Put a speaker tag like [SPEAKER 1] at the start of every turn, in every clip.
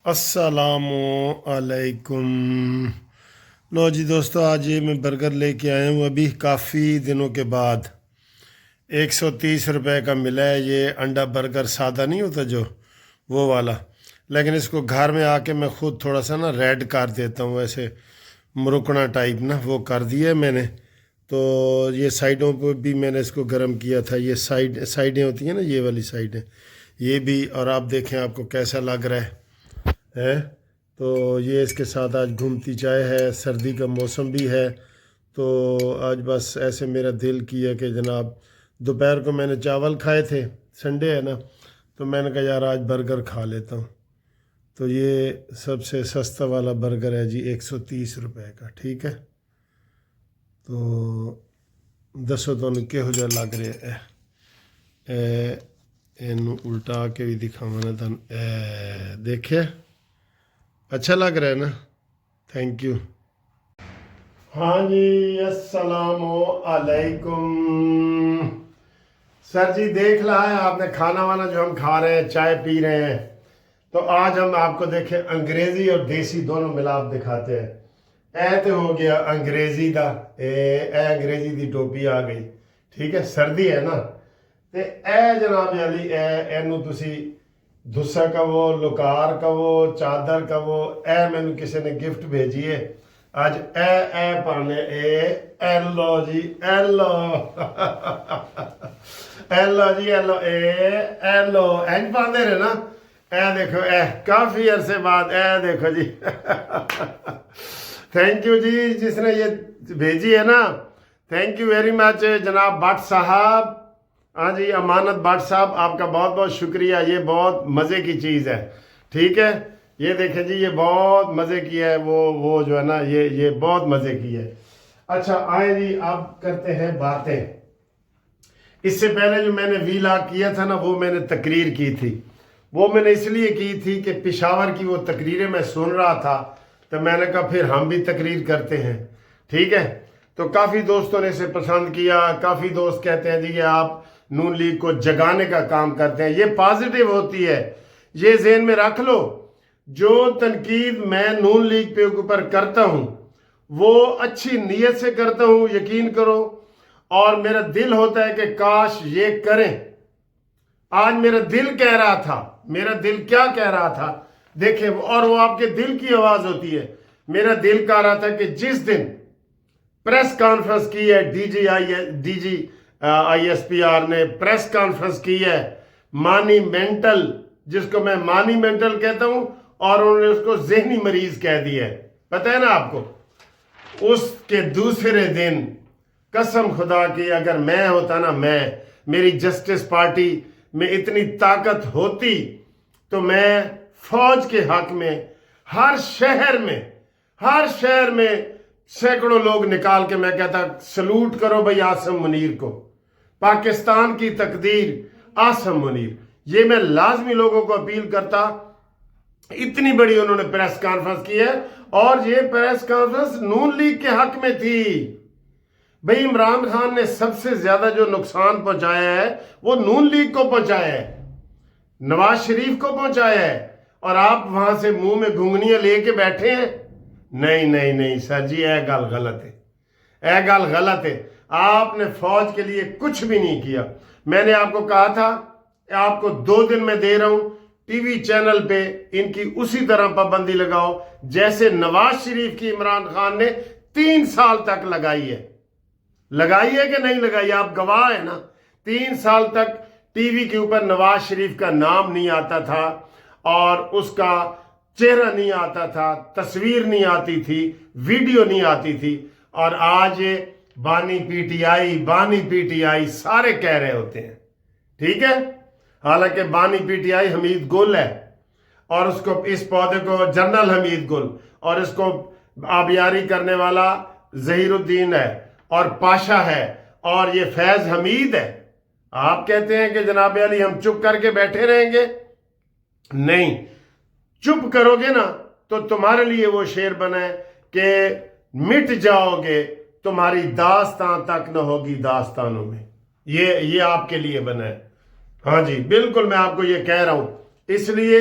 [SPEAKER 1] السلام علیکم۔ لو جی دوستو، آج یہ میں برگر لے کے آیا ہوں ابھی کافی دنوں کے بعد۔ 130 روپے کا ملا ہے یہ انڈا برگر، سادہ نہیں ہوتا جو، وہ والا۔ لیکن اس کو گھر میں آ کے میں خود تھوڑا سا نا ریڈ کر دیتا ہوں، ایسے مرکنا ٹائپ نا، وہ کر دیا ہے میں نے۔ تو یہ سائڈوں پہ بھی میں نے اس کو گرم کیا تھا، یہ سائڈیں ہوتی ہیں نا، یہ والی سائڈیں، یہ بھی۔ اور آپ دیکھیں آپ کو کیسا لگ رہا ہے۔ تو یہ اس کے ساتھ آج گھومتی چائے ہے، سردی کا موسم بھی ہے، تو آج بس ایسے میرا دل کیا کہ جناب، دوپہر کو میں نے چاول کھائے تھے، سنڈے ہے نا، تو میں نے کہا یار آج برگر کھا لیتا ہوں۔ تو یہ سب سے سستا والا برگر ہے جی، 130 روپے کا، ٹھیک ہے۔ تو دسو تو کہو جا لگ رہا ہے، اینو الٹا کے بھی دکھاواں نا تن، دیکھے اچھا لگ رہا ہے نا؟ Thank you. ہاں جی، السلام علیکم سر جی، دیکھ رہا ہے آپ نے کھانا وانا جو ہم کھا رہے ہیں، چائے پی رہے ہیں، تو آج ہم آپ کو دیکھیں انگریزی اور دیسی دونوں ملاپ دکھاتے ہیں۔ تو ہو گیا انگریزی دا، انگریزی دی ٹوپی آ گئی، ٹھیک ہے، سردی ہے نا، تے جناب علی اینو تسی دھسا کہو، لکار کہو، چادر کہو، میں نے کسی نے گفٹ بھیجی ہے آج، پانے ایلو جی، ایلو ایلو جی، ایلو ایلو این پاندے رہے نا، دیکھو کافی عرصے بعد، دیکھو جی تھینک یو جی، جس نے یہ بھیجی ہے نا، تھینک یو ویری مچ جناب بٹ صاحب۔ ہاں جی، امانت بٹ صاحب، آپ کا بہت بہت شکریہ، یہ بہت مزے کی چیز ہے، ٹھیک ہے۔ یہ دیکھیں جی، یہ بہت مزے کی ہے، وہ جو ہے نا، یہ بہت مزے کی ہے۔ اچھا آئیں جی، اب کرتے ہیں باتیں۔ اس سے پہلے جو میں نے ویلاگ کیا تھا نا، وہ میں نے تقریر کی تھی، وہ میں نے اس لیے کی تھی کہ پشاور کی وہ تقریریں میں سن رہا تھا، تو میں نے کہا پھر ہم بھی تقریر کرتے ہیں، ٹھیک ہے۔ تو کافی دوستوں نے اسے پسند کیا، کافی دوست کہتے ہیں جی کہ آپ نون لیگ کو جگانے کا کام کرتے ہیں، یہ پازیٹیو ہوتی ہے، یہ ذہن میں رکھ لو۔ جو تنقید میں نون لیگ پہ اوپر کرتا ہوں وہ اچھی نیت سے کرتا ہوں، یقین کرو، اور میرا دل ہوتا ہے کہ کاش یہ کریں۔ آج میرا دل کہہ رہا تھا، میرا دل کیا کہہ رہا تھا دیکھیں، اور وہ آپ کے دل کی آواز ہوتی ہے۔ میرا دل کہہ رہا تھا کہ جس دن پریس کانفرنس کی ہے D G I S P R نے پریس کانفرنس کی ہے، مانی مینٹل، جس کو میں مانی مینٹل کہتا ہوں، اور انہوں نے اس کو ذہنی مریض کہہ دیا ہے، پتہ ہے نا آپ کو۔ اس کے دوسرے دن قسم خدا کی اگر میں ہوتا نا، میری جسٹس پارٹی میں اتنی طاقت ہوتی تو میں فوج کے حق میں ہر شہر میں سینکڑوں لوگ نکال کے میں کہتا سلوٹ کرو بھائی عاصم منیر کو، پاکستان کی تقدیر عاصم منیر۔ یہ میں لازمی لوگوں کو اپیل کرتا۔ اتنی بڑی انہوں نے پریس کانفرنس کی ہے، اور یہ پریس کانفرنس نون لیگ کے حق میں تھی۔ بھئی عمران خان نے سب سے زیادہ جو نقصان پہنچایا ہے وہ نون لیگ کو پہنچایا ہے، نواز شریف کو پہنچایا ہے، اور آپ وہاں سے منہ میں گھنگنیاں لے کے بیٹھے ہیں۔ نہیں سر جی، گل غلط ہے۔ آپ نے فوج کے لیے کچھ بھی نہیں کیا۔ میں نے آپ کو کہا تھا، آپ کو 2 دن میں دے رہا ہوں، ٹی وی چینل پہ ان کی اسی طرح پابندی لگاؤ جیسے نواز شریف کی عمران خان نے 3 سال تک لگائی ہے کہ نہیں لگائی؟ آپ گواہ ہیں نا۔ 3 سال تک ٹی وی کے اوپر نواز شریف کا نام نہیں آتا تھا، اور اس کا چہرہ نہیں آتا تھا، تصویر نہیں آتی تھی، ویڈیو نہیں آتی تھی، اور آج بانی پی ٹی آئی سارے کہہ رہے ہوتے ہیں، ٹھیک ہے۔ حالانکہ بانی پی ٹی آئی حمید گل ہے، اور اس کو، اس پودے کو جنرل حمید گل، اور اس کو آبیاری کرنے والا ظہیر الدین ہے، اور پاشا ہے، اور یہ فیض حمید ہے۔ آپ کہتے ہیں کہ جناب علی ہم چپ کر کے بیٹھے رہیں گے؟ نہیں، چپ کرو گے نا تو تمہارے لیے وہ شعر بنا ہے کہ مٹ جاؤ گے، تمہاری داستان تک نہ ہوگی داستانوں میں، یہ آپ کے لیے بنا ہے۔ ہاں جی، بالکل میں آپ کو یہ کہہ رہا ہوں۔ اس لیے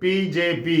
[SPEAKER 1] PJP।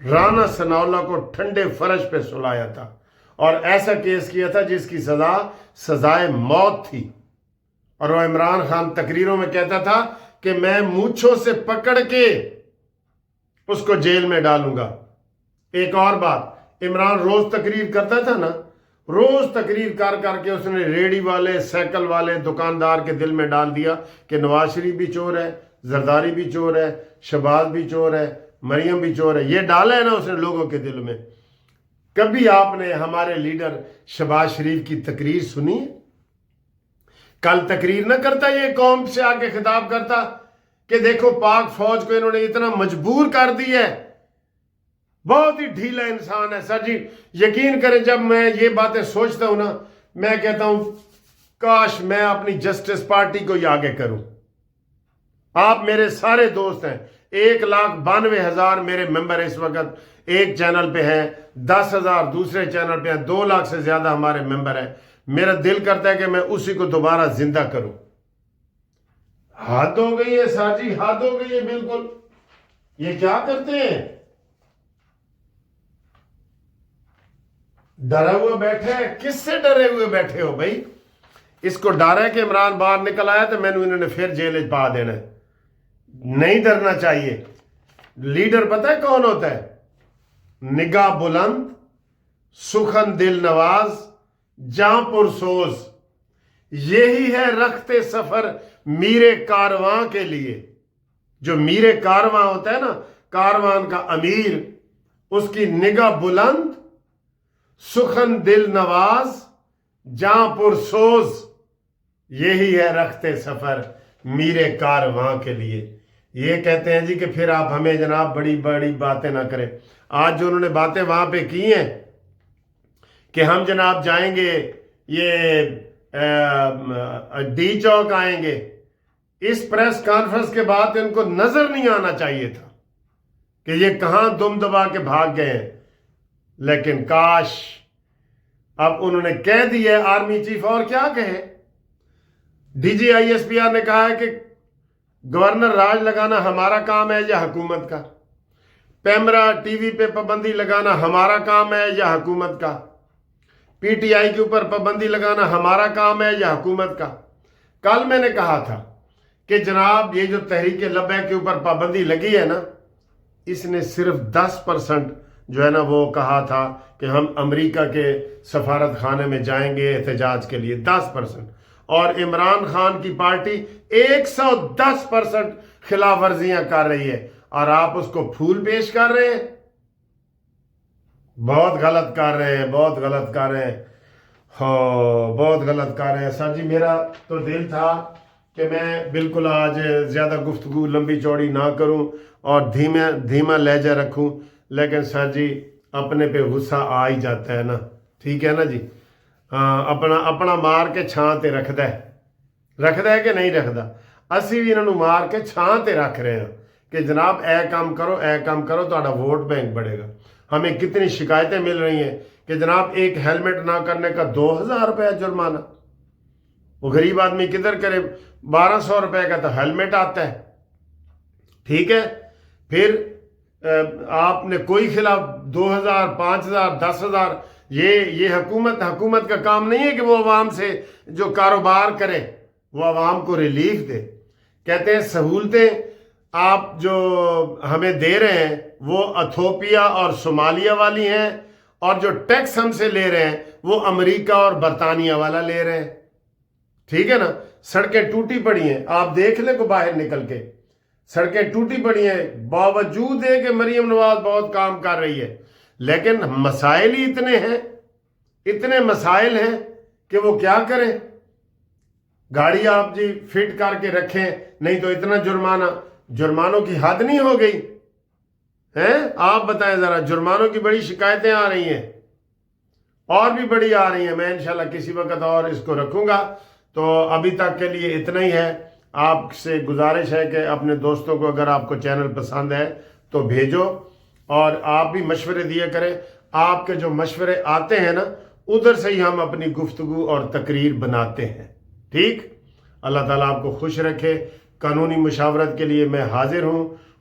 [SPEAKER 1] رانا ثناءاللہ کو ٹھنڈے فرش پہ سلایا تھا اور ایسا کیس کیا تھا جس کی سزائے موت تھی، اور وہ عمران خان تقریروں میں کہتا تھا کہ میں مونچھوں سے پکڑ کے اس کو جیل میں ڈالوں گا۔ ایک اور بات، عمران روز تقریر کرتا تھا نا، روز تقریر کر کے اس نے ریڑی والے، سائیکل والے، دکاندار کے دل میں ڈال دیا کہ نواز شریف بھی چور ہے، زرداری بھی چور ہے، شہباز بھی چور ہے، مریم بھی چور ہے۔ یہ ڈالا ہے نا اس نے لوگوں کے دل میں۔ کبھی آپ نے ہمارے لیڈر شہباز شریف کی تقریر سنی ہے؟ کل تقریر نہ کرتا، یہ قوم سے آ کے خطاب کرتا کہ دیکھو پاک فوج کو انہوں نے اتنا مجبور کر دی ہے۔ بہت ہی ڈھیلا انسان ہے سر جی، یقین کریں جب میں یہ باتیں سوچتا ہوں نا، میں کہتا ہوں کاش میں اپنی جسٹس پارٹی کو ہی آگے کروں۔ آپ میرے سارے دوست ہیں، 1,92,000 میرے ممبر اس وقت ایک چینل پہ ہیں، 10,000 دوسرے چینل پہ ہیں، 2 لاکھ سے زیادہ ہمارے ممبر ہیں۔ میرا دل کرتا ہے کہ میں اسی کو دوبارہ زندہ کروں۔ حد ہو گئی ہے سر جی، حد ہو گئی ہے بالکل۔ یہ کیا کرتے ہیں؟ ڈرا ہوا بیٹھے ہیں؟ کس سے ڈرے ہوئے بیٹھے ہو بھائی؟ اس کو ڈر ہے کہ عمران باہر نکل آیا تو میں نے انہوں نے پھر جیل پا دینا ہے۔ نہیں ڈرنا چاہیے۔ لیڈر پتہ ہے کون ہوتا ہے؟ نگاہ بلند، سخن دل نواز، جاں پرسوز، یہی ہے رخت سفر میرے کارواں کے لیے۔ جو میرے کارواں ہوتا ہے نا، کاروان کا امیر، اس کی نگاہ بلند، سخن دل نواز، جاں پرسوز، یہی ہے رخت سفر میرے کارواں کے لیے۔ یہ کہتے ہیں جی کہ پھر آپ ہمیں جناب بڑی بڑی باتیں نہ کریں۔ آج جو انہوں نے باتیں وہاں پہ کی ہیں کہ ہم جناب جائیں گے، یہ ڈی چوک آئیں گے، اس پریس کانفرنس کے بعد ان کو نظر نہیں آنا چاہیے تھا کہ یہ کہاں دم دبا کے بھاگ گئے ہیں۔ لیکن کاش اب انہوں نے کہہ دیا ہے آرمی چیف، اور کیا کہے۔ D G I S P R نے کہا ہے کہ گورنر راج لگانا ہمارا کام ہے یا حکومت کا، پیمرا ٹی وی پہ پابندی لگانا ہمارا کام ہے یا حکومت کا، پی ٹی آئی کے اوپر پابندی لگانا ہمارا کام ہے یا حکومت کا۔ کل میں نے کہا تھا کہ جناب یہ جو تحریک لبیک کے اوپر پابندی لگی ہے نا، اس نے صرف 10% جو ہے نا وہ کہا تھا کہ ہم امریکہ کے سفارت خانے میں جائیں گے احتجاج کے لیے، 10%، اور عمران خان کی پارٹی 110% خلاف ورزیاں کر رہی ہے، اور آپ اس کو پھول پیش کر رہے ہیں۔ بہت غلط کر رہے ہیں، بہت غلط کر رہے ہیں، بہت غلط کر رہے ہیں سر جی۔ میرا تو دل تھا کہ میں بالکل آج زیادہ گفتگو لمبی چوڑی نہ کروں اور دھیما لہجہ رکھوں، لیکن سر جی اپنے پہ غصہ آ ہی جاتا ہے نا، ٹھیک ہے نا جی۔ اپنا مار کے چھان تے رکھدا ہے کہ نہیں رکھدا؟ اسی بھی انہوں مار کے چھان تے رکھ رہے ہیں کہ جناب اے کام کرو تہاڈا ووٹ بینک بڑھے گا۔ ہمیں کتنی شکایتیں مل رہی ہیں کہ جناب ایک ہیلمٹ نہ کرنے کا 2,000 روپے جرمانہ۔ وہ غریب آدمی کدھر کرے؟ 1,200 روپے کا تو ہیلمٹ آتا ہے، ٹھیک ہے۔ پھر آپ نے کوئی خلاف 2,000، 5,000، 10,000، یہ حکومت کا کام نہیں ہے کہ وہ عوام سے جو کاروبار کرے وہ عوام کو ریلیف دے۔ کہتے ہیں سہولتیں آپ جو ہمیں دے رہے ہیں وہ ایتھوپیا اور صومالیہ والی ہیں، اور جو ٹیکس ہم سے لے رہے ہیں وہ امریکہ اور برطانیہ والا لے رہے ہیں، ٹھیک ہے نا۔ سڑکیں ٹوٹی پڑی ہیں، آپ دیکھ لیں کو باہر نکل کے، سڑکیں ٹوٹی پڑی ہیں، باوجود ہے کہ مریم نواز بہت کام کر رہی ہے، لیکن مسائل ہی اتنے مسائل ہیں کہ وہ کیا کریں۔ گاڑی آپ جی فٹ کر کے رکھیں، نہیں تو اتنا جرمانوں کی حد نہیں ہو گئی ہیں؟ آپ بتائیں ذرا، جرمانوں کی بڑی شکایتیں آ رہی ہیں، اور بھی بڑی آ رہی ہیں۔ میں انشاءاللہ کسی وقت اور اس کو رکھوں گا۔ تو ابھی تک کے لیے اتنا ہی ہے۔ آپ سے گزارش ہے کہ اپنے دوستوں کو اگر آپ کو چینل پسند ہے تو بھیجو، اور آپ بھی مشورے دیا کریں۔ آپ کے جو مشورے آتے ہیں نا، ادھر سے ہی ہم اپنی گفتگو اور تقریر بناتے ہیں، ٹھیک۔ اللہ تعالیٰ آپ کو خوش رکھے۔ قانونی مشاورت کے لیے میں حاضر ہوں۔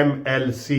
[SPEAKER 1] MLC।